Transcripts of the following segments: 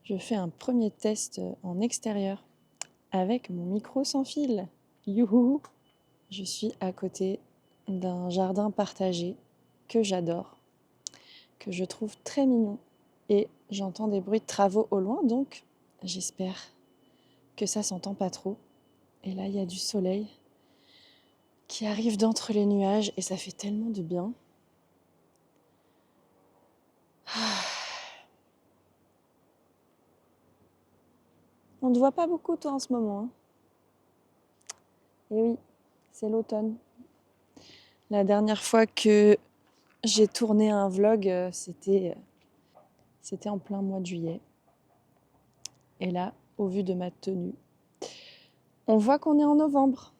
Je fais un premier test en extérieur avec mon micro sans fil. Youhou! Je suis à côté d'un jardin partagé que j'adore, que je trouve très mignon. Et j'entends des bruits de travaux au loin, donc j'espère que ça s'entend pas trop. Et là, il y a du soleil qui arrive d'entre les nuages et ça fait tellement de bien. On ne te voit pas beaucoup, toi, en ce moment, hein. Et oui, c'est l'automne. La dernière fois que j'ai tourné un vlog, c'était en plein mois de juillet. Et là, au vu de ma tenue, on voit qu'on est en novembre.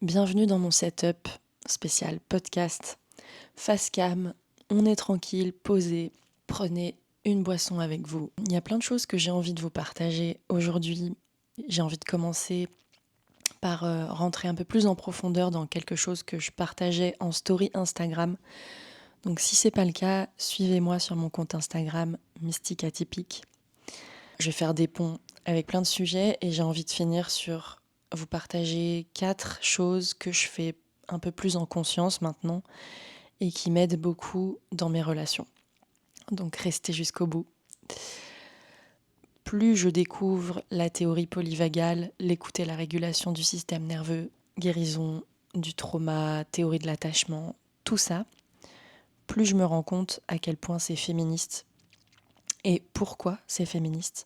Bienvenue dans mon setup spécial podcast, face cam, on est tranquille, posé, prenez une boisson avec vous. Il y a plein de choses que j'ai envie de vous partager aujourd'hui. J'ai envie de commencer par rentrer un peu plus en profondeur dans quelque chose que je partageais en story Instagram. Donc si c'est pas le cas, suivez-moi sur mon compte Instagram Mystique Atypique. Je vais faire des ponts avec plein de sujets et j'ai envie de finir sur vous partager 4 choses que je fais un peu plus en conscience maintenant et qui m'aident beaucoup dans mes relations. Donc restez jusqu'au bout. Plus je découvre la théorie polyvagale, l'écoute et la régulation du système nerveux, guérison du trauma, théorie de l'attachement, tout ça, plus je me rends compte à quel point c'est féministe. Et pourquoi c'est féministe ?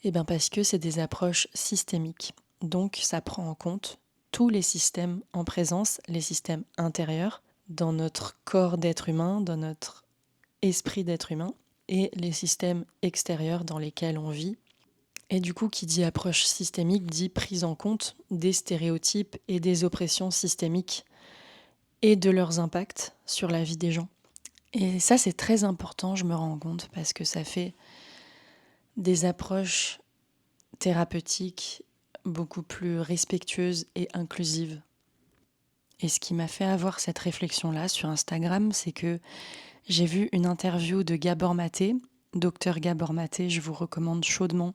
Eh bien parce que c'est des approches systémiques. Donc ça prend en compte tous les systèmes en présence, les systèmes intérieurs, dans notre corps d'être humain, dans notre esprit d'être humain, et les systèmes extérieurs dans lesquels on vit. Et du coup, qui dit approche systémique dit prise en compte des stéréotypes et des oppressions systémiques et de leurs impacts sur la vie des gens. Et ça, c'est très important, je me rends compte, parce que ça fait des approches thérapeutiques beaucoup plus respectueuses et inclusives. Et ce qui m'a fait avoir cette réflexion-là sur Instagram, c'est que j'ai vu une interview de Gabor Maté, docteur Gabor Maté, je vous recommande chaudement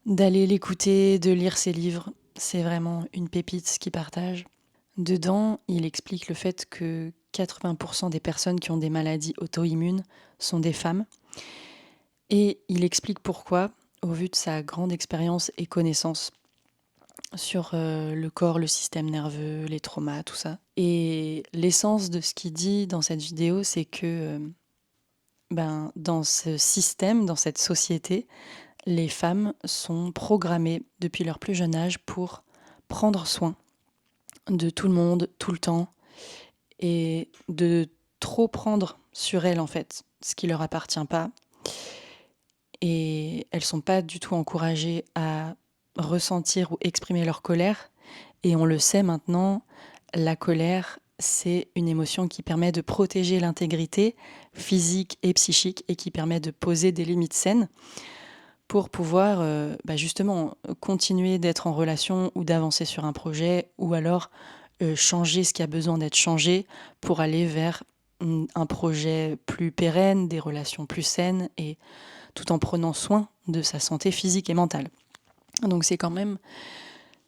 d'aller l'écouter, de lire ses livres. C'est vraiment une pépite ce qu'il partage. Dedans, il explique le fait que 80% des personnes qui ont des maladies auto-immunes sont des femmes. Et il explique pourquoi, au vu de sa grande expérience et connaissance sur le corps, le système nerveux, les traumas, tout ça. Et l'essence de ce qu'il dit dans cette vidéo, c'est que dans ce système, dans cette société, les femmes sont programmées depuis leur plus jeune âge pour prendre soin de tout le monde, tout le temps, et de trop prendre sur elles, en fait, ce qui leur appartient pas. Et elles sont pas du tout encouragées à ressentir ou exprimer leur colère. Et on le sait maintenant, la colère, c'est une émotion qui permet de protéger l'intégrité physique et psychique et qui permet de poser des limites saines pour pouvoir justement continuer d'être en relation ou d'avancer sur un projet ou alors changer ce qui a besoin d'être changé pour aller vers un projet plus pérenne, des relations plus saines et tout en prenant soin de sa santé physique et mentale. Donc c'est quand même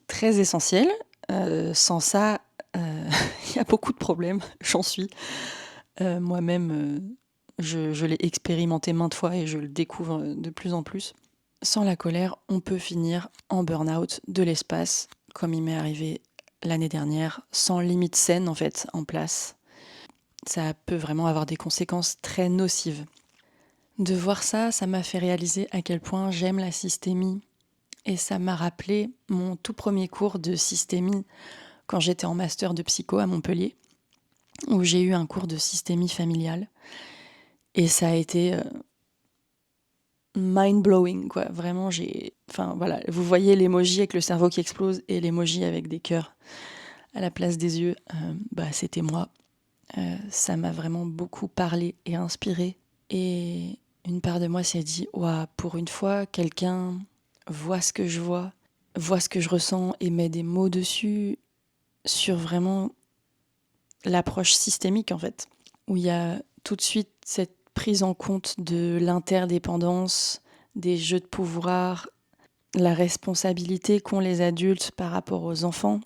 très essentiel. Sans ça, il y a beaucoup de problèmes, j'en suis. Moi-même, je l'ai expérimenté maintes fois et je le découvre de plus en plus. Sans la colère, on peut finir en burn-out de l'espace, comme il m'est arrivé l'année dernière, sans limite saine en fait en place. Ça peut vraiment avoir des conséquences très nocives. De voir ça, ça m'a fait réaliser à quel point j'aime la systémie. Et ça m'a rappelé mon tout premier cours de systémie quand j'étais en master de psycho à Montpellier, où j'ai eu un cours de systémie familiale. Et ça a été mind-blowing, quoi. Vraiment, voilà, vous voyez l'emoji avec le cerveau qui explose et l'emoji avec des cœurs à la place des yeux. C'était moi. Ça m'a vraiment beaucoup parlé et inspiré. Et une part de moi s'est dit, ouah, pour une fois, quelqu'un voit ce que je vois, voit ce que je ressens et met des mots dessus sur vraiment l'approche systémique, en fait, où il y a tout de suite cette prise en compte de l'interdépendance, des jeux de pouvoir, la responsabilité qu'ont les adultes par rapport aux enfants.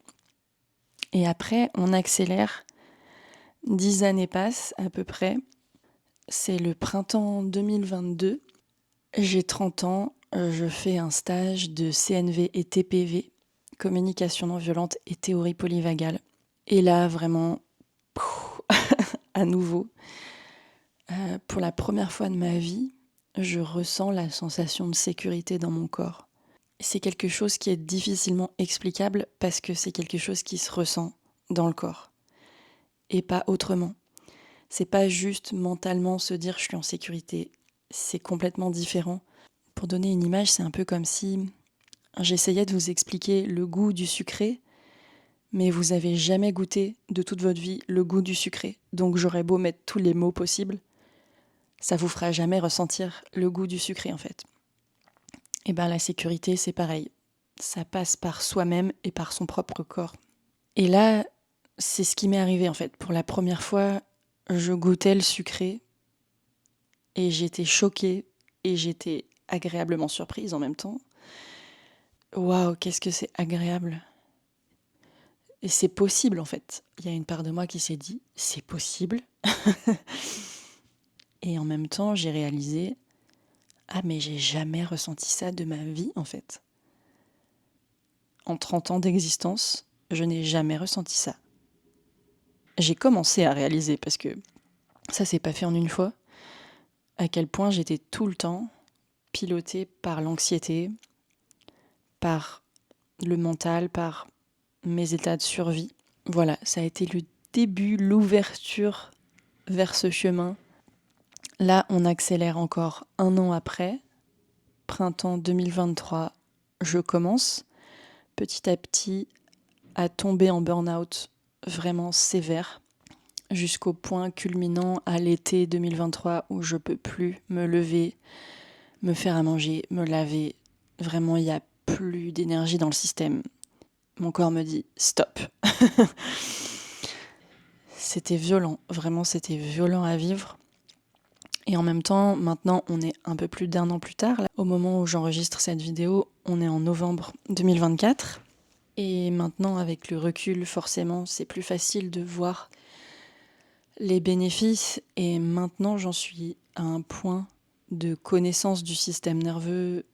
Et après, on accélère. 10 années passent à peu près. C'est le printemps 2022. J'ai 30 ans. Je fais un stage de CNV et TPV, communication non violente et théorie polyvagale. Et là, vraiment, à nouveau, pour la première fois de ma vie, je ressens la sensation de sécurité dans mon corps. C'est quelque chose qui est difficilement explicable parce que c'est quelque chose qui se ressent dans le corps et pas autrement. C'est pas juste mentalement se dire je suis en sécurité, c'est complètement différent. Pour donner une image, c'est un peu comme si j'essayais de vous expliquer le goût du sucré, mais vous avez jamais goûté de toute votre vie le goût du sucré. Donc j'aurais beau mettre tous les mots possibles, ça vous fera jamais ressentir le goût du sucré en fait. Et ben la sécurité, c'est pareil. Ça passe par soi-même et par son propre corps. Et là, c'est ce qui m'est arrivé en fait. Pour la première fois, je goûtais le sucré et j'étais choquée et j'étais agréablement surprise en même temps. Waouh, qu'est-ce que c'est agréable. Et c'est possible en fait. Il y a une part de moi qui s'est dit, c'est possible. Et en même temps, j'ai réalisé, ah mais j'ai jamais ressenti ça de ma vie en fait. En 30 ans d'existence, je n'ai jamais ressenti ça. J'ai commencé à réaliser, parce que ça s'est pas fait en une fois, à quel point j'étais tout le temps pilotée par l'anxiété, par le mental, par mes états de survie. Voilà, ça a été le début, l'ouverture vers ce chemin. Là, on accélère encore 1 an après, printemps 2023, je commence petit à petit à tomber en burn-out vraiment sévère, jusqu'au point culminant à l'été 2023 où je peux plus me lever, me faire à manger, me laver. Vraiment, il n'y a plus d'énergie dans le système. Mon corps me dit stop. C'était violent, vraiment c'était violent à vivre. Et en même temps, maintenant, on est un peu plus d'1 an plus tard. Là, au moment où j'enregistre cette vidéo, on est en novembre 2024. Et maintenant, avec le recul, forcément, c'est plus facile de voir les bénéfices. Et maintenant, j'en suis à un point de connaissance du système nerveux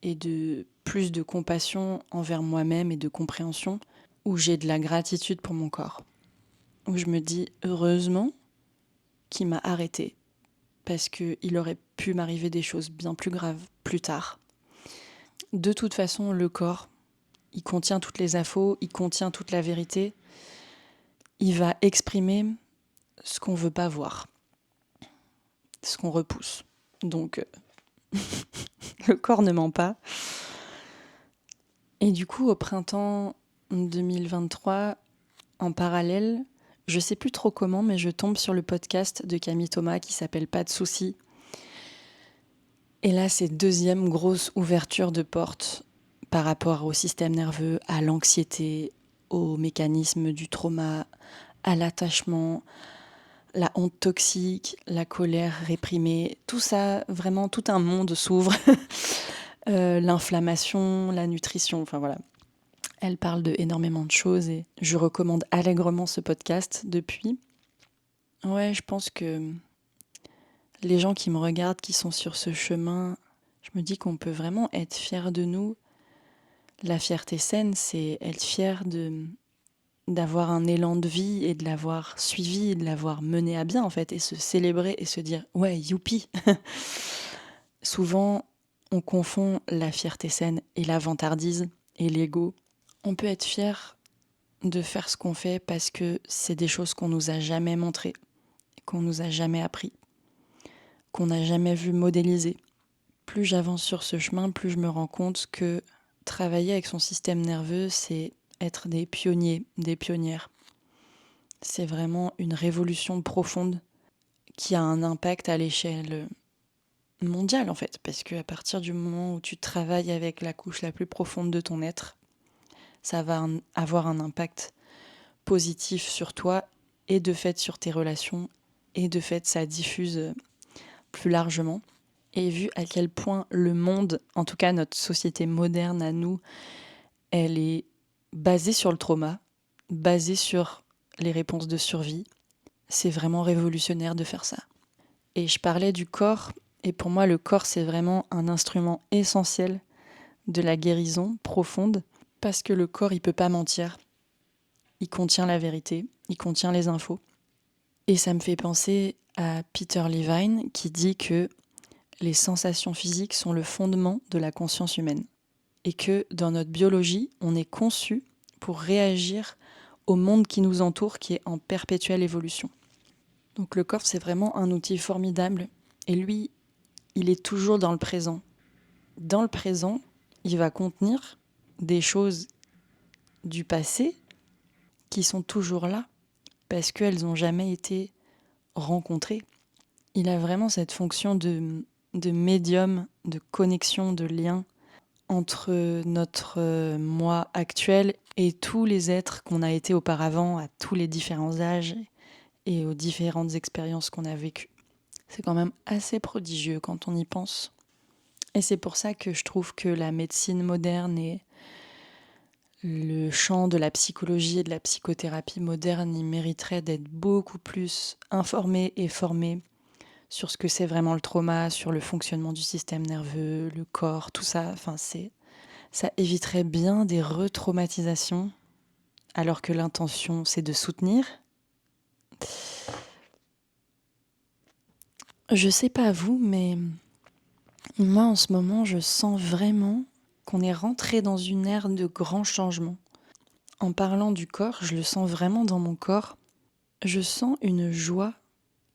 et de plus de compassion envers moi-même et de compréhension, où j'ai de la gratitude pour mon corps. Où je me dis, heureusement qu'il m'a arrêtée, parce qu'il aurait pu m'arriver des choses bien plus graves plus tard. De toute façon, le corps, il contient toutes les infos, il contient toute la vérité. Il va exprimer ce qu'on veut pas voir, ce qu'on repousse. Donc, le corps ne ment pas. Et du coup, au printemps 2023, en parallèle, je sais plus trop comment, mais je tombe sur le podcast de Camille Thomas qui s'appelle Pas de soucis. Et là, c'est deuxième grosse ouverture de porte par rapport au système nerveux, à l'anxiété, aux mécanismes du trauma, à l'attachement, la honte toxique, la colère réprimée, tout ça, vraiment tout un monde s'ouvre. L'inflammation, la nutrition, enfin voilà. Elle parle de énormément de choses et je recommande allègrement ce podcast depuis. Ouais, je pense que les gens qui me regardent, qui sont sur ce chemin, je me dis qu'on peut vraiment être fiers de nous. La fierté saine, c'est être fier d'avoir un élan de vie et de l'avoir suivi, de l'avoir mené à bien en fait, et se célébrer et se dire ouais, youpi. Souvent, on confond la fierté saine et la vantardise et l'ego. On peut être fier de faire ce qu'on fait parce que c'est des choses qu'on nous a jamais montrées, qu'on nous a jamais appris, qu'on n'a jamais vu modéliser. Plus j'avance sur ce chemin, plus je me rends compte que travailler avec son système nerveux, c'est être des pionniers, des pionnières. C'est vraiment une révolution profonde qui a un impact à l'échelle mondiale en fait, parce qu'à partir du moment où tu travailles avec la couche la plus profonde de ton être, ça va avoir un impact positif sur toi et de fait sur tes relations et de fait ça diffuse plus largement. Et vu à quel point le monde, en tout cas notre société moderne à nous, elle est basée sur le trauma, basée sur les réponses de survie, c'est vraiment révolutionnaire de faire ça. Et je parlais du corps, et pour moi le corps c'est vraiment un instrument essentiel de la guérison profonde, parce que le corps il peut pas mentir, il contient la vérité, il contient les infos. Et ça me fait penser à Peter Levine qui dit que les sensations physiques sont le fondement de la conscience humaine. Et que dans notre biologie, on est conçu pour réagir au monde qui nous entoure, qui est en perpétuelle évolution. Donc le corps, c'est vraiment un outil formidable. Et lui, il est toujours dans le présent. Dans le présent, il va contenir des choses du passé qui sont toujours là, parce qu'elles n'ont jamais été rencontrées. Il a vraiment cette fonction de médium, de connexion, de lien entre notre moi actuel et tous les êtres qu'on a été auparavant à tous les différents âges et aux différentes expériences qu'on a vécues. C'est quand même assez prodigieux quand on y pense. Et c'est pour ça que je trouve que la médecine moderne et le champ de la psychologie et de la psychothérapie moderne, il mériterait d'être beaucoup plus informé et formé sur ce que c'est vraiment le trauma, sur le fonctionnement du système nerveux, le corps, tout ça. Enfin, ça éviterait bien des retraumatisations, alors que l'intention, c'est de soutenir. Je sais pas vous, mais moi, en ce moment, je sens vraiment qu'on est rentré dans une ère de grands changements. En parlant du corps, je le sens vraiment dans mon corps. Je sens une joie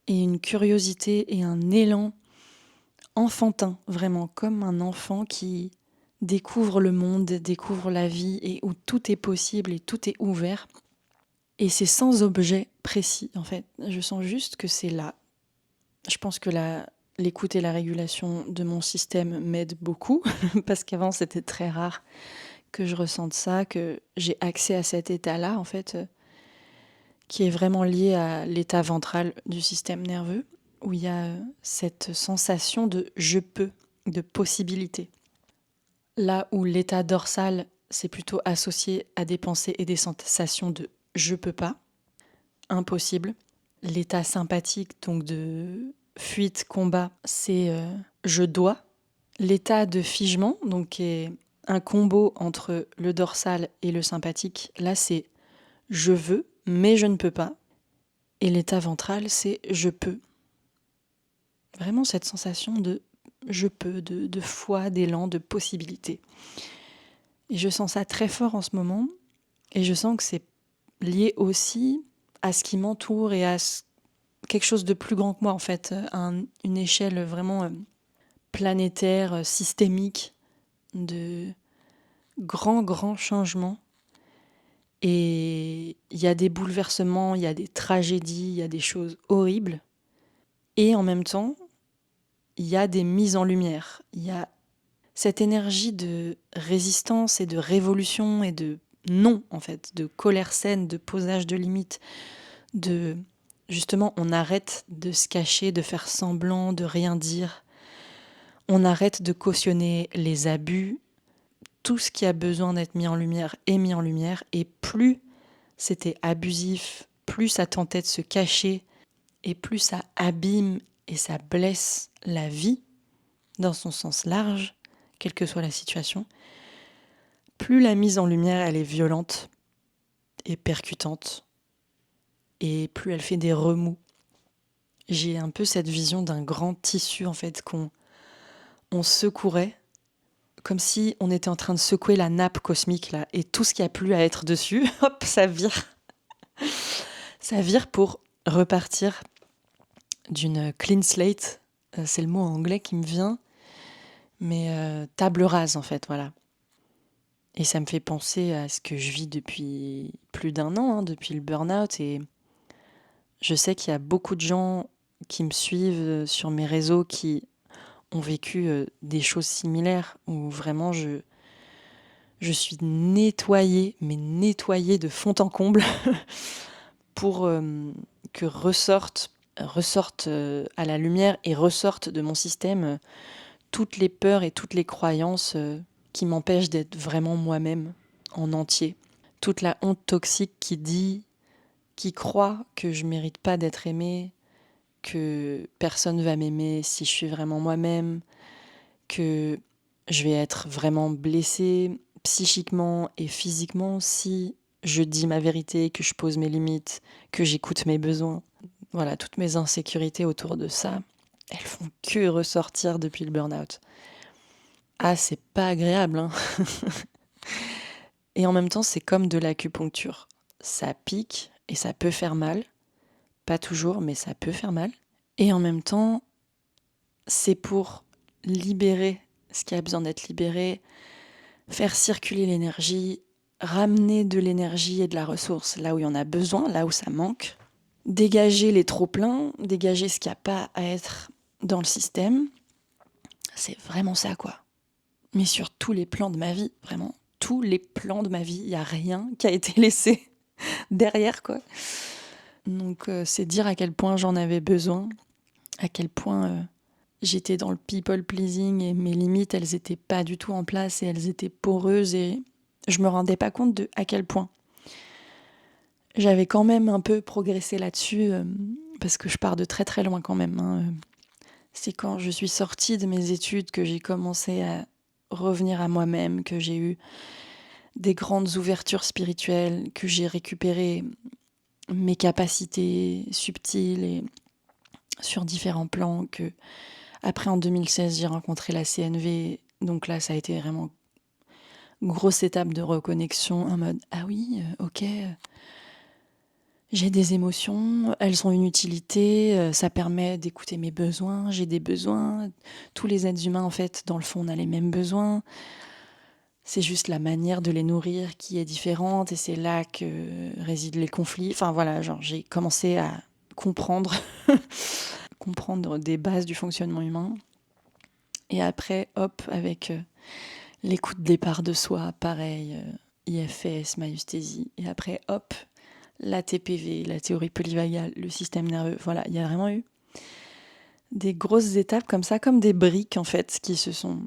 et une curiosité et un élan enfantin, vraiment comme un enfant qui découvre le monde, découvre la vie et où tout est possible et tout est ouvert. Et c'est sans objet précis, en fait. Je sens juste que c'est là. Je pense que l'écoute et la régulation de mon système m'aident beaucoup, parce qu'avant, c'était très rare que je ressente ça, que j'ai accès à cet état-là, en fait, qui est vraiment lié à l'état ventral du système nerveux, où il y a cette sensation de je peux, de possibilité. Là où l'état dorsal, c'est plutôt associé à des pensées et des sensations de je peux pas, impossible. L'état sympathique, donc de fuite, combat, c'est je dois. L'état de figement, donc qui est un combo entre le dorsal et le sympathique, là c'est je veux, mais je ne peux pas. Et l'état ventral, c'est je peux. Vraiment cette sensation de je peux, de foi, d'élan, de possibilité. Et je sens ça très fort en ce moment. Et je sens que c'est lié aussi à ce qui m'entoure et à quelque chose de plus grand que moi, en fait, à une échelle vraiment planétaire, systémique, de grands, grands changements. Et il y a des bouleversements, il y a des tragédies, il y a des choses horribles. Et en même temps, il y a des mises en lumière. Il y a cette énergie de résistance et de révolution et de non, en fait, de colère saine, de posage de limites, de justement, on arrête de se cacher, de faire semblant, de rien dire. On arrête de cautionner les abus. Tout ce qui a besoin d'être mis en lumière est mis en lumière. Et plus c'était abusif, plus ça tentait de se cacher, et plus ça abîme et ça blesse la vie, dans son sens large, quelle que soit la situation, plus la mise en lumière, elle est violente et percutante, et plus elle fait des remous. J'ai un peu cette vision d'un grand tissu, en fait, on secouerait, comme si on était en train de secouer la nappe cosmique, là, et tout ce qui a plus à être dessus, hop, ça vire. Ça vire pour repartir d'une clean slate. C'est le mot en anglais qui me vient, mais table rase, en fait, voilà. Et ça me fait penser à ce que je vis depuis plus d'1 an, depuis le burn-out. Et je sais qu'il y a beaucoup de gens qui me suivent sur mes réseaux qui ont vécu des choses similaires, où vraiment je suis nettoyée, mais nettoyée de fond en comble pour que ressortent à la lumière et ressortent de mon système toutes les peurs et toutes les croyances qui m'empêchent d'être vraiment moi-même en entier. Toute la honte toxique qui croit que je mérite pas d'être aimée, que personne va m'aimer si je suis vraiment moi-même, que je vais être vraiment blessée psychiquement et physiquement si je dis ma vérité, que je pose mes limites, que j'écoute mes besoins. Voilà, toutes mes insécurités autour de ça, elles font que ressortir depuis le burn-out. Ah, c'est pas agréable, hein. Et en même temps, c'est comme de l'acupuncture. Ça pique et ça peut faire mal. Pas toujours, mais ça peut faire mal. Et en même temps, c'est pour libérer ce qui a besoin d'être libéré, faire circuler l'énergie, ramener de l'énergie et de la ressource là où il y en a besoin, là où ça manque, dégager les trop-pleins, dégager ce qu'il n'y a pas à être dans le système. C'est vraiment ça, quoi. Mais sur tous les plans de ma vie, vraiment, tous les plans de ma vie, il n'y a rien qui a été laissé derrière, quoi. Donc c'est dire à quel point j'en avais besoin, à quel point j'étais dans le people pleasing et mes limites, elles étaient pas du tout en place et elles étaient poreuses et je me rendais pas compte de à quel point. J'avais quand même un peu progressé là-dessus parce que je pars de très très loin quand même, hein. C'est quand je suis sortie de mes études que j'ai commencé à revenir à moi-même, que j'ai eu des grandes ouvertures spirituelles, que j'ai récupéré mes capacités subtiles et sur différents plans, que après en 2016 j'ai rencontré la CNV, donc là ça a été vraiment grosse étape de reconnexion en mode ah oui, ok, j'ai des émotions, elles ont une utilité, ça permet d'écouter mes besoins, j'ai des besoins, tous les êtres humains en fait dans le fond on a les mêmes besoins. C'est juste la manière de les nourrir qui est différente et c'est là que résident les conflits. Enfin voilà, genre j'ai commencé à comprendre, comprendre des bases du fonctionnement humain. Et après, hop, avec l'écoute des parts de soi, pareil, IFS, myosthésie. Et après, hop, la TPV, la théorie polyvagale, le système nerveux. Voilà, il y a vraiment eu des grosses étapes comme ça, comme des briques en fait, qui se sont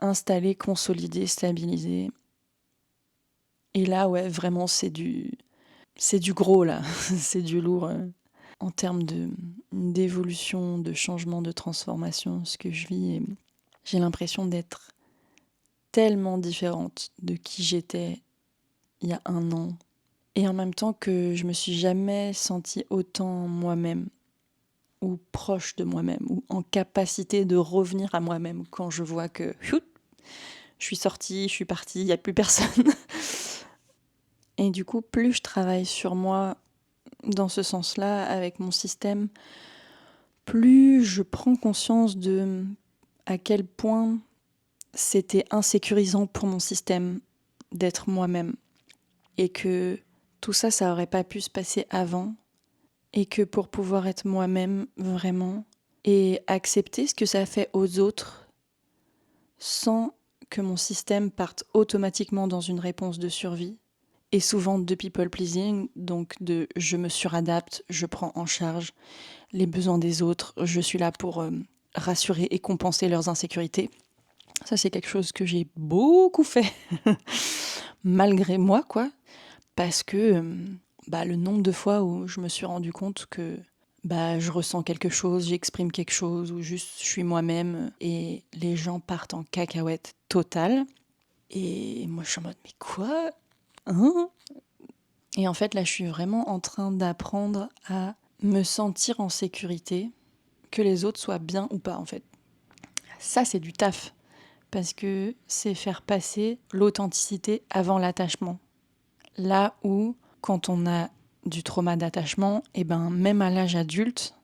installées, consolidées, stabilisées. Et là, ouais, vraiment, c'est du gros, là. C'est du lourd en termes d'évolution, de changement, de transformation, ce que je vis. Et j'ai l'impression d'être tellement différente de qui j'étais il y a 1 an. Et en même temps que je me suis jamais sentie autant moi-même, ou proche de moi-même, ou en capacité de revenir à moi-même quand je vois que je suis sortie, je suis partie, il n'y a plus personne. Et du coup, plus je travaille sur moi dans ce sens-là, avec mon système, plus je prends conscience de à quel point c'était insécurisant pour mon système d'être moi-même. et que tout ça, ça aurait pas pu se passer avant, et que pour pouvoir être moi-même vraiment et accepter ce que ça fait aux autres sans que mon système parte automatiquement dans une réponse de survie, et souvent de people pleasing, donc de je me suradapte, je prends en charge les besoins des autres, je suis là pour rassurer et compenser leurs insécurités. Ça, c'est quelque chose que j'ai beaucoup fait, malgré moi, quoi, parce que le nombre de fois où je me suis rendu compte que je ressens quelque chose, j'exprime quelque chose, ou juste je suis moi-même, et les gens partent en cacahuète totale. Et moi, je suis en mode, mais quoi, hein? Et en fait, là, je suis vraiment en train d'apprendre à me sentir en sécurité, que les autres soient bien ou pas, en fait. Ça, c'est du taf, parce que c'est faire passer l'authenticité avant l'attachement. Là où, quand on a du trauma d'attachement, et même à l'âge adulte,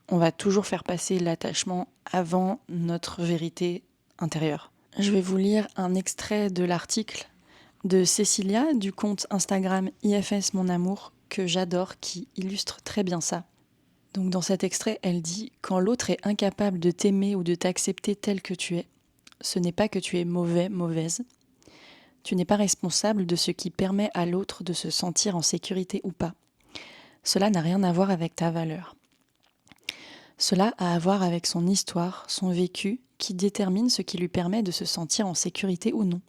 on va toujours faire passer l'attachement avant notre vérité intérieure. Je vais vous lire un extrait de l'article de Cécilia du compte Instagram IFS Mon Amour, que j'adore, qui illustre très bien ça. Donc dans cet extrait, elle dit « Quand l'autre est incapable de t'aimer ou de t'accepter tel que tu es, ce n'est pas que tu es mauvais, mauvaise. Tu n'es pas responsable de ce qui permet à l'autre de se sentir en sécurité ou pas. Cela n'a rien à voir avec ta valeur. Cela a à voir avec son histoire, son vécu, qui détermine ce qui lui permet de se sentir en sécurité ou non.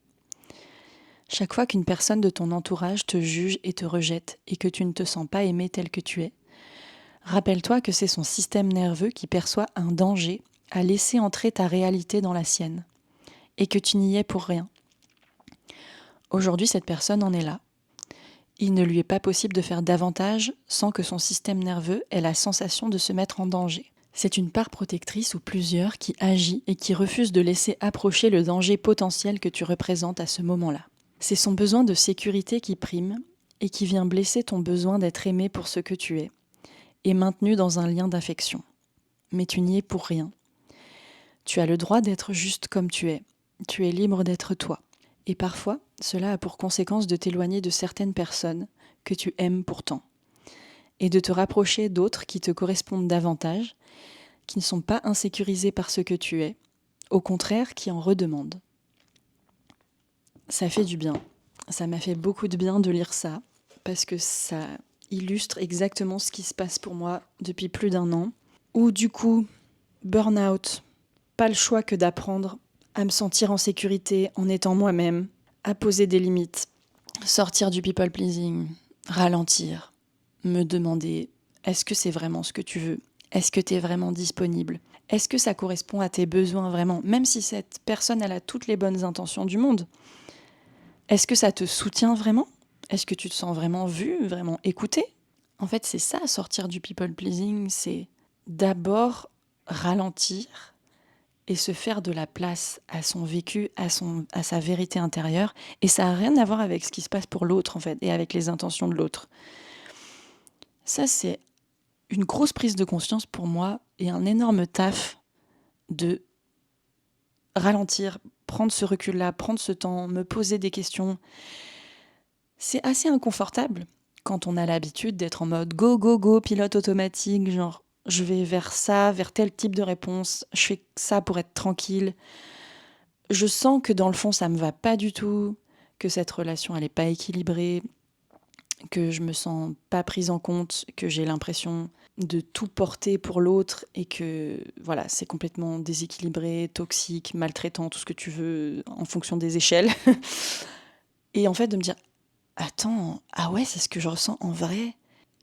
Chaque fois qu'une personne de ton entourage te juge et te rejette et que tu ne te sens pas aimé tel que tu es, rappelle-toi que c'est son système nerveux qui perçoit un danger à laisser entrer ta réalité dans la sienne et que tu n'y es pour rien. Aujourd'hui, cette personne en est là. Il ne lui est pas possible de faire davantage sans que son système nerveux ait la sensation de se mettre en danger. C'est une part protectrice ou plusieurs qui agit et qui refuse de laisser approcher le danger potentiel que tu représentes à ce moment-là. C'est son besoin de sécurité qui prime et qui vient blesser ton besoin d'être aimé pour ce que tu es et maintenu dans un lien d'affection. Mais tu n'y es pour rien. Tu as le droit d'être juste comme tu es. Tu es libre d'être toi. Et parfois, cela a pour conséquence de t'éloigner de certaines personnes que tu aimes pourtant et de te rapprocher d'autres qui te correspondent davantage, qui ne sont pas insécurisés par ce que tu es, au contraire, qui en redemandent. Ça fait du bien. Ça m'a fait beaucoup de bien de lire ça, parce que ça illustre exactement ce qui se passe pour moi depuis plus d'1 an, où du coup, burn-out, pas le choix que d'apprendre à me sentir en sécurité en étant moi-même, à poser des limites, sortir du people pleasing, ralentir, me demander est-ce que c'est vraiment ce que tu veux ? Est-ce que tu es vraiment disponible ? Est-ce que ça correspond à tes besoins vraiment ? Même si cette personne, elle a toutes les bonnes intentions du monde. Est-ce que ça te soutient vraiment ? Est-ce que tu te sens vraiment vu, vraiment écouté ? En fait, c'est ça, sortir du people pleasing, c'est d'abord ralentir et se faire de la place à son vécu, à sa vérité intérieure. Et ça n'a rien à voir avec ce qui se passe pour l'autre, en fait, et avec les intentions de l'autre. Ça, c'est une grosse prise de conscience pour moi et un énorme taf de ralentir, prendre ce recul-là, prendre ce temps, me poser des questions. C'est assez inconfortable quand on a l'habitude d'être en mode go, go, go, pilote automatique, genre je vais vers ça, vers tel type de réponse, je fais ça pour être tranquille. Je sens que dans le fond, ça me va pas du tout, que cette relation, elle est pas équilibrée, que je me sens pas prise en compte, que j'ai l'impression de tout porter pour l'autre et que voilà, c'est complètement déséquilibré, toxique, maltraitant, tout ce que tu veux en fonction des échelles. Et en fait de me dire attends, ah ouais, c'est ce que je ressens en vrai.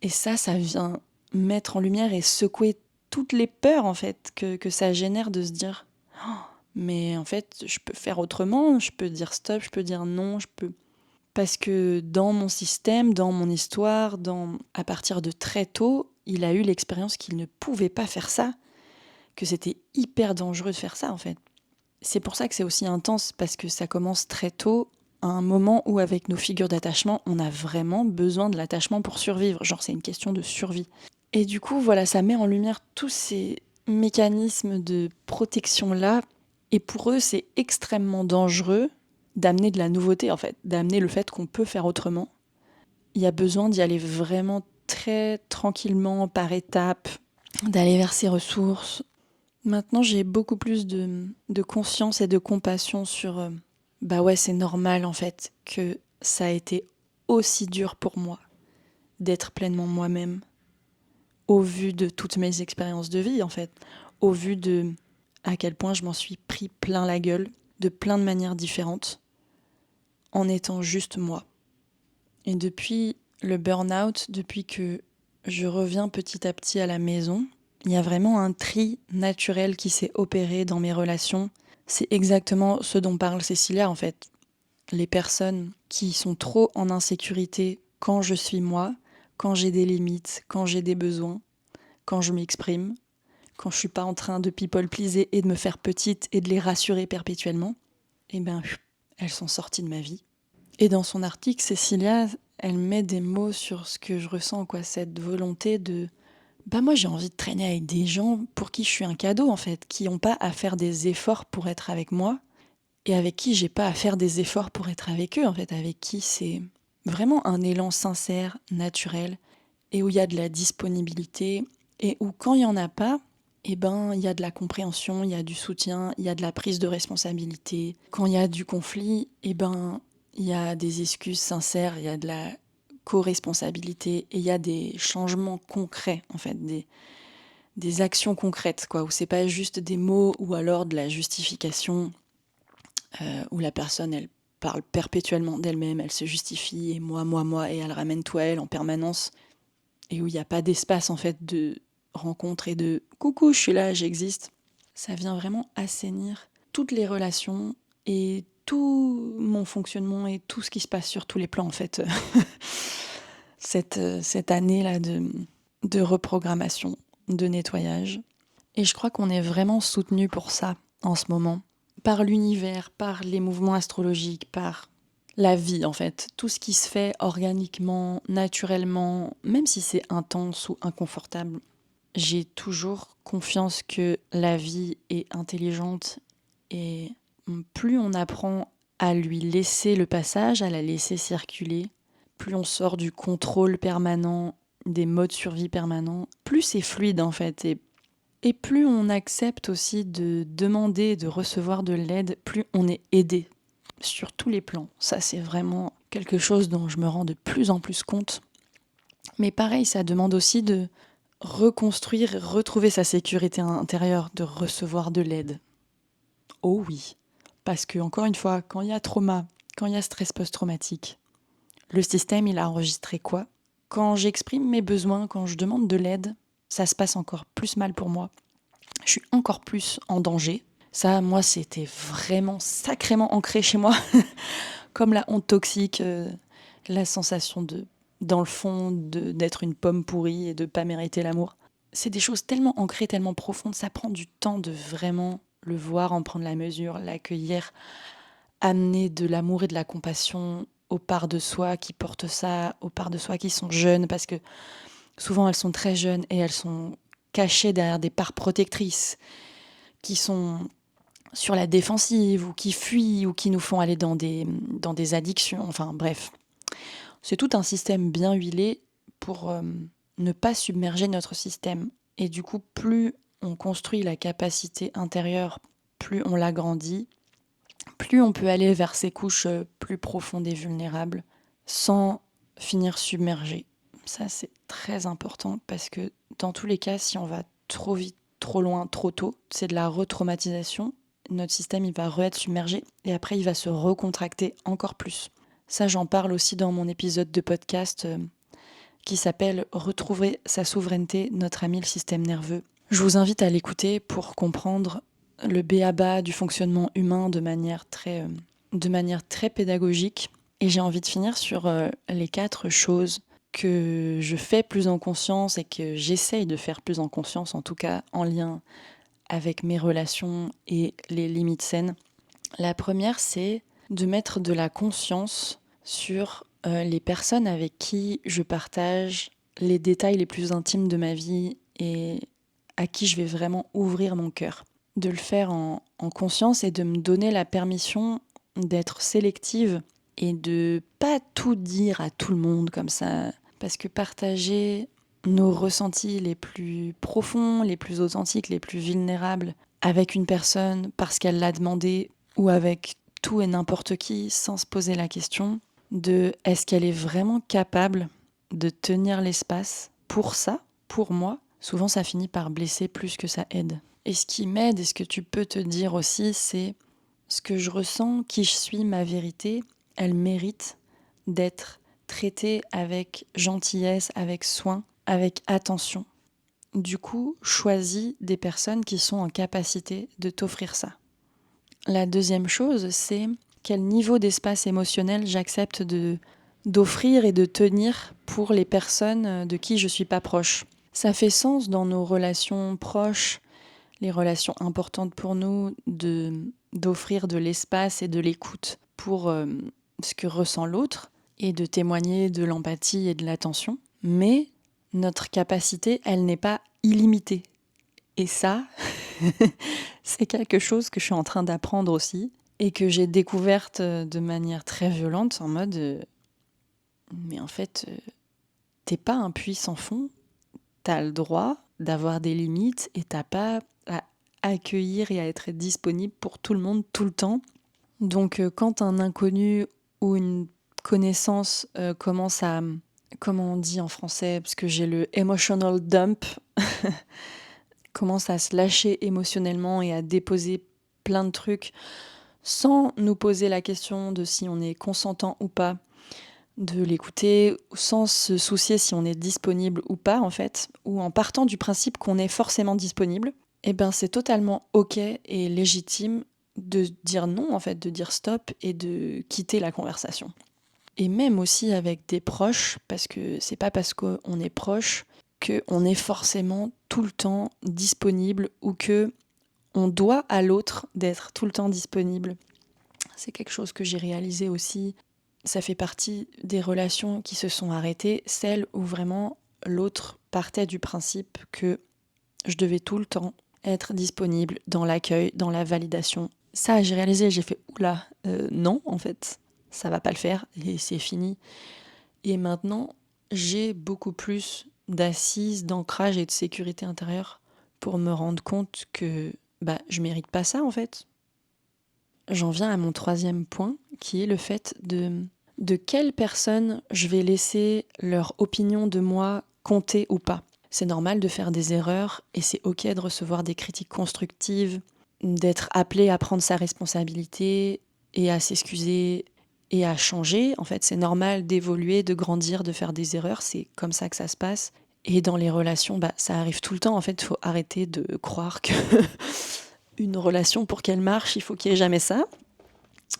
Et ça vient mettre en lumière et secouer toutes les peurs en fait que ça génère de se dire oh, mais en fait je peux faire autrement, je peux dire stop, je peux dire non, je peux... Parce que dans mon système, dans mon histoire, à partir de très tôt, il a eu l'expérience qu'il ne pouvait pas faire ça, que c'était hyper dangereux de faire ça en fait. C'est pour ça que c'est aussi intense, parce que ça commence très tôt, à un moment où avec nos figures d'attachement, on a vraiment besoin de l'attachement pour survivre. Genre c'est une question de survie. Et du coup, voilà, ça met en lumière tous ces mécanismes de protection-là. Et pour eux, c'est extrêmement dangereux d'amener de la nouveauté, en fait, d'amener le fait qu'on peut faire autrement, il y a besoin d'y aller vraiment très tranquillement, par étapes, d'aller vers ses ressources. Maintenant, j'ai beaucoup plus de conscience et de compassion sur bah ouais, c'est normal en fait que ça a été aussi dur pour moi d'être pleinement moi-même, au vu de toutes mes expériences de vie en fait, au vu de à quel point je m'en suis pris plein la gueule, de plein de manières différentes, en étant juste moi. Et depuis le burn-out, depuis que je reviens petit à petit à la maison, il y a vraiment un tri naturel qui s'est opéré dans mes relations. C'est exactement ce dont parle Cécilia en fait. Les personnes qui sont trop en insécurité quand je suis moi, quand j'ai des limites, quand j'ai des besoins, quand je m'exprime, quand je suis pas en train de people pleaser et de me faire petite et de les rassurer perpétuellement, eh ben, elles sont sorties de ma vie. Et dans son article, Cécilia, elle met des mots sur ce que je ressens, quoi, cette volonté de... Bah moi j'ai envie de traîner avec des gens pour qui je suis un cadeau en fait, qui n'ont pas à faire des efforts pour être avec moi et avec qui j'ai pas à faire des efforts pour être avec eux en fait, avec qui c'est vraiment un élan sincère, naturel et où il y a de la disponibilité et où quand il y en a pas, eh ben il y a de la compréhension, il y a du soutien, il y a de la prise de responsabilité. Quand il y a du conflit, eh ben il y a des excuses sincères, il y a de la co-responsabilité et il y a des changements concrets en fait, des actions concrètes quoi, où c'est pas juste des mots ou alors de la justification où la personne elle parle perpétuellement d'elle-même, elle se justifie et moi et elle ramène tout à elle en permanence et où il n'y a pas d'espace en fait de rencontre et de coucou je suis là j'existe. Ça vient vraiment assainir toutes les relations et tout mon fonctionnement et tout ce qui se passe sur tous les plans en fait. cette année-là de reprogrammation, de nettoyage. Et je crois qu'on est vraiment soutenu pour ça en ce moment. Par l'univers, par les mouvements astrologiques, par la vie en fait. Tout ce qui se fait organiquement, naturellement, même si c'est intense ou inconfortable. J'ai toujours confiance que la vie est intelligente et plus on apprend à lui laisser le passage, à la laisser circuler, plus on sort du contrôle permanent, des modes survie permanents, plus c'est fluide en fait. Et plus on accepte aussi de demander, de recevoir de l'aide, plus on est aidé sur tous les plans. Ça, c'est vraiment quelque chose dont je me rends de plus en plus compte. Mais pareil, ça demande aussi de reconstruire, retrouver sa sécurité intérieure, de recevoir de l'aide. Oh oui, parce que encore une fois, quand il y a trauma, quand il y a stress post-traumatique, le système, il a enregistré quoi? Quand j'exprime mes besoins, quand je demande de l'aide, ça se passe encore plus mal pour moi. Je suis encore plus en danger. Ça, moi, c'était vraiment sacrément ancré chez moi, comme la honte toxique, la sensation de, dans le fond, d'être une pomme pourrie et de pas mériter l'amour. C'est des choses tellement ancrées, tellement profondes, ça prend du temps de vraiment le voir, en prendre la mesure, l'accueillir, amener de l'amour et de la compassion aux parts de soi qui portent ça, aux parts de soi qui sont jeunes, parce que souvent elles sont très jeunes et elles sont cachées derrière des parts protectrices, qui sont sur la défensive ou qui fuient ou qui nous font aller dans des addictions. Enfin bref, c'est tout un système bien huilé pour ne pas submerger notre système. Et du coup, plus on construit la capacité intérieure, plus on l'agrandit, plus on peut aller vers ces couches plus profondes et vulnérables sans finir submergé. Ça, c'est très important parce que dans tous les cas, si on va trop vite, trop loin, trop tôt, c'est de la retraumatisation. Notre système, il va re-être submergé et après, il va se recontracter encore plus. Ça, j'en parle aussi dans mon épisode de podcast qui s'appelle Retrouver sa souveraineté, notre ami le système nerveux. Je vous invite à l'écouter pour comprendre le b.a.-ba du fonctionnement humain de manière très pédagogique. Et j'ai envie de finir sur les 4 choses que je fais plus en conscience et que j'essaye de faire plus en conscience, en tout cas en lien avec mes relations et les limites saines. La première, c'est de mettre de la conscience sur les personnes avec qui je partage les détails les plus intimes de ma vie et à qui je vais vraiment ouvrir mon cœur. De le faire en conscience et de me donner la permission d'être sélective et de pas tout dire à tout le monde comme ça. Parce que partager nos ressentis les plus profonds, les plus authentiques, les plus vulnérables avec une personne parce qu'elle l'a demandé ou avec tout et n'importe qui sans se poser la question de est-ce qu'elle est vraiment capable de tenir l'espace pour ça, pour moi, souvent ça finit par blesser plus que ça aide. Et ce qui m'aide et ce que tu peux te dire aussi, c'est ce que je ressens, qui je suis, ma vérité, elle mérite d'être traitée avec gentillesse, avec soin, avec attention. Du coup, choisis des personnes qui sont en capacité de t'offrir ça. La deuxième chose, c'est quel niveau d'espace émotionnel j'accepte d'offrir et de tenir pour les personnes de qui je ne suis pas proche. Ça fait sens dans nos relations proches, les relations importantes pour nous, d'offrir de l'espace et de l'écoute pour ce que ressent l'autre et de témoigner de l'empathie et de l'attention. Mais notre capacité, elle n'est pas illimitée. Et ça, c'est quelque chose que je suis en train d'apprendre aussi et que j'ai découverte de manière très violente en mode mais en fait, t'es pas un puits sans fond, t'as le droit d'avoir des limites et t'as pas à accueillir et à être disponible pour tout le monde tout le temps. Donc quand un inconnu ou une connaissance commence à, comment on dit en français, parce que j'ai le emotional dump, commence à se lâcher émotionnellement et à déposer plein de trucs sans nous poser la question de si on est consentant ou pas, de l'écouter, sans se soucier si on est disponible ou pas en fait, ou en partant du principe qu'on est forcément disponible, eh ben c'est totalement ok et légitime de dire non en fait, de dire stop et de quitter la conversation. Et même aussi avec des proches, parce que c'est pas parce qu'on est proche qu'on est forcément tout le temps disponible ou que on doit à l'autre d'être tout le temps disponible. C'est quelque chose que j'ai réalisé aussi. Ça fait partie des relations qui se sont arrêtées, celles où vraiment l'autre partait du principe que je devais tout le temps être disponible dans l'accueil, dans la validation. Ça, j'ai réalisé, j'ai fait oula, non, en fait, ça va pas le faire et c'est fini. Et maintenant, j'ai beaucoup plus d'assises, d'ancrage et de sécurité intérieure pour me rendre compte que je mérite pas ça en fait. J'en viens à mon troisième point, qui est le fait de quelles personnes je vais laisser leur opinion de moi compter ou pas. C'est normal de faire des erreurs et c'est ok de recevoir des critiques constructives, d'être appelé à prendre sa responsabilité et à s'excuser et à changer. En fait, c'est normal d'évoluer, de grandir, de faire des erreurs. C'est comme ça que ça se passe. Et dans les relations, ça arrive tout le temps. En fait, il faut arrêter de croire que une relation, pour qu'elle marche, il faut qu'il n'y ait jamais ça.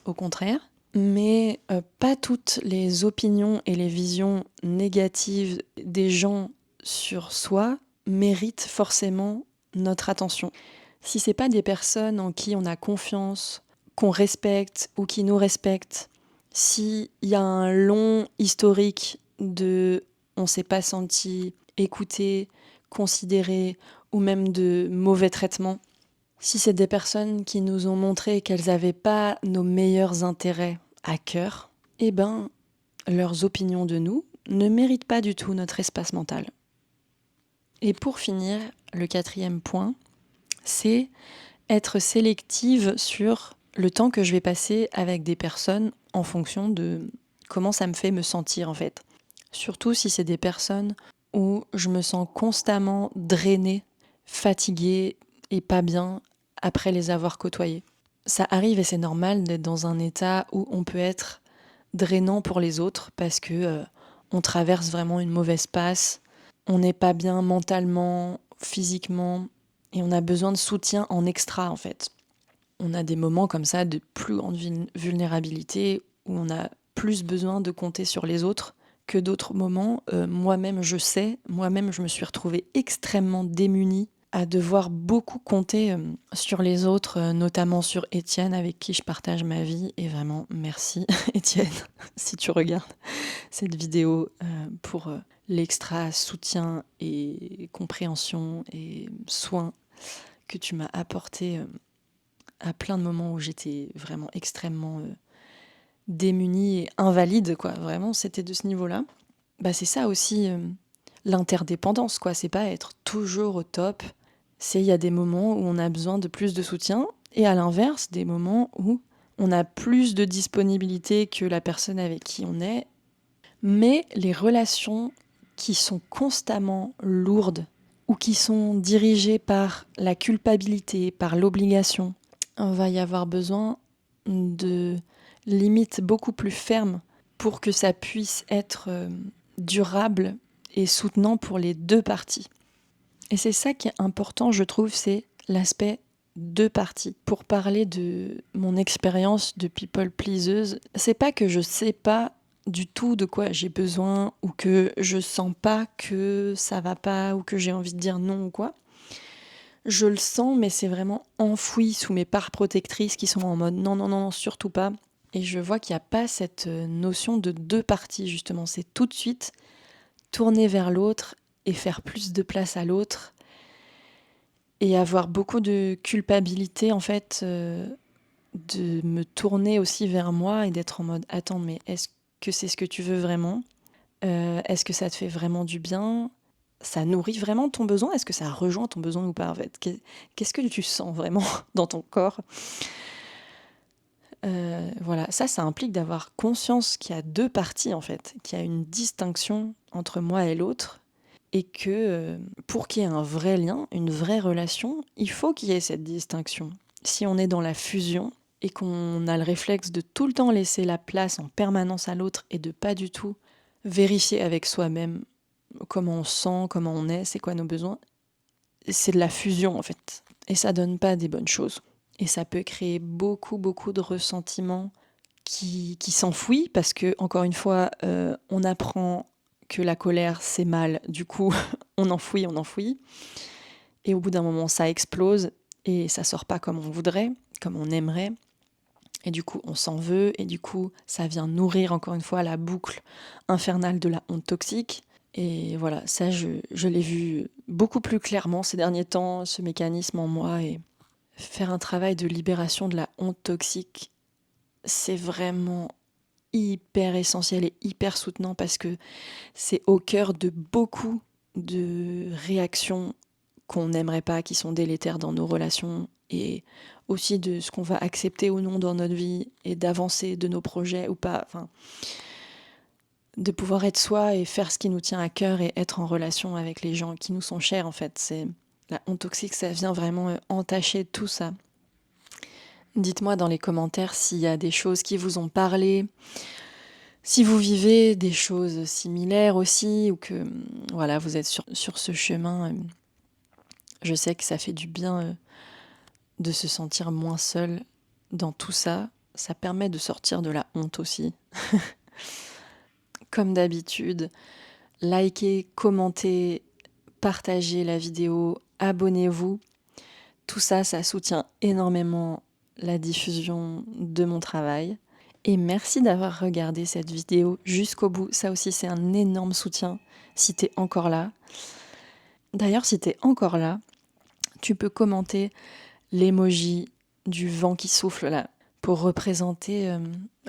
Au contraire. Mais pas toutes les opinions et les visions négatives des gens sur soi méritent forcément notre attention. Si c'est pas des personnes en qui on a confiance, qu'on respecte ou qui nous respectent, s'il y a un long historique de on s'est pas senti écouté, considéré ou même de mauvais traitements, si c'est des personnes qui nous ont montré qu'elles n'avaient pas nos meilleurs intérêts à cœur, eh ben, leurs opinions de nous ne méritent pas du tout notre espace mental. Et pour finir, le quatrième point, c'est être sélective sur le temps que je vais passer avec des personnes en fonction de comment ça me fait me sentir en fait. Surtout si c'est des personnes où je me sens constamment drainée, fatiguée et pas bien après les avoir côtoyées. Ça arrive et c'est normal d'être dans un état où on peut être drainant pour les autres parce que on traverse vraiment une mauvaise passe, on n'est pas bien mentalement, physiquement, et on a besoin de soutien en extra en fait. On a des moments comme ça de plus grande vulnérabilité où on a plus besoin de compter sur les autres que d'autres moments. Moi-même je sais, moi-même je me suis retrouvée extrêmement démunie à devoir beaucoup compter sur les autres, notamment sur Étienne avec qui je partage ma vie. Et vraiment merci Étienne si tu regardes cette vidéo pour l'extra soutien et compréhension et soin que tu m'as apporté à plein de moments où j'étais vraiment extrêmement démunie et invalide, quoi. Vraiment, c'était de ce niveau-là. Bah, c'est ça aussi, l'interdépendance, quoi. C'est pas être toujours au top. C'est il y a des moments où on a besoin de plus de soutien et à l'inverse, des moments où on a plus de disponibilité que la personne avec qui on est. Mais les relations qui sont constamment lourdes ou qui sont dirigées par la culpabilité, par l'obligation, on va y avoir besoin de limites beaucoup plus fermes pour que ça puisse être durable et soutenant pour les deux parties. Et c'est ça qui est important, je trouve, c'est l'aspect deux parties. Pour parler de mon expérience de people pleaseuse, c'est pas que je sais pas du tout de quoi j'ai besoin ou que je sens pas que ça va pas ou que j'ai envie de dire non ou quoi. Je le sens, mais c'est vraiment enfoui sous mes parts protectrices qui sont en mode non, non, non, surtout pas. Et je vois qu'il n'y a pas cette notion de deux parties, justement. C'est tout de suite tourner vers l'autre et faire plus de place à l'autre et avoir beaucoup de culpabilité, en fait, de me tourner aussi vers moi et d'être en mode attends, mais est-ce que c'est ce que tu veux vraiment? Est-ce que ça te fait vraiment du bien? Ça nourrit vraiment ton besoin? Est-ce que ça rejoint ton besoin ou pas, en fait? Qu'est-ce que tu sens vraiment dans ton corps? Voilà, ça implique d'avoir conscience qu'il y a deux parties, en fait, qu'il y a une distinction entre moi et l'autre et que pour qu'il y ait un vrai lien, une vraie relation, il faut qu'il y ait cette distinction. Si on est dans la fusion et qu'on a le réflexe de tout le temps laisser la place en permanence à l'autre et de pas du tout vérifier avec soi-même comment on se sent, comment on est, c'est quoi nos besoins, c'est de la fusion en fait. Et ça donne pas des bonnes choses. Et ça peut créer beaucoup, beaucoup de ressentiments qui s'enfouit parce que, encore une fois, on apprend que la colère c'est mal, du coup on enfouit, on enfouit. Et au bout d'un moment ça explose et ça sort pas comme on voudrait, comme on aimerait. Et du coup on s'en veut et du coup ça vient nourrir encore une fois la boucle infernale de la honte toxique. Et voilà, ça je l'ai vu beaucoup plus clairement ces derniers temps, ce mécanisme en moi et faire un travail de libération de la honte toxique, c'est vraiment hyper essentiel et hyper soutenant parce que c'est au cœur de beaucoup de réactions qu'on n'aimerait pas, qui sont délétères dans nos relations et aussi de ce qu'on va accepter ou non dans notre vie et d'avancer de nos projets ou pas. Enfin, de pouvoir être soi et faire ce qui nous tient à cœur et être en relation avec les gens qui nous sont chers en fait. C'est la honte toxique, ça vient vraiment entacher tout ça. Dites-moi dans les commentaires s'il y a des choses qui vous ont parlé, si vous vivez des choses similaires aussi, ou que voilà, vous êtes sur ce chemin. Je sais que ça fait du bien de se sentir moins seul dans tout ça. Ça permet de sortir de la honte aussi. Comme d'habitude, likez, commentez, partagez la vidéo, abonnez-vous. Tout ça, ça soutient énormément la diffusion de mon travail. Et merci d'avoir regardé cette vidéo jusqu'au bout. Ça aussi, c'est un énorme soutien si t'es encore là. D'ailleurs, si t'es encore là, tu peux commenter l'emoji du vent qui souffle là pour représenter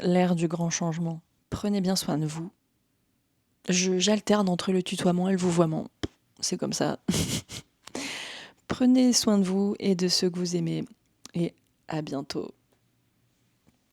l'ère du grand changement. Prenez bien soin de vous. J'alterne entre le tutoiement et le vouvoiement. C'est comme ça. Prenez soin de vous et de ceux que vous aimez. Et à bientôt.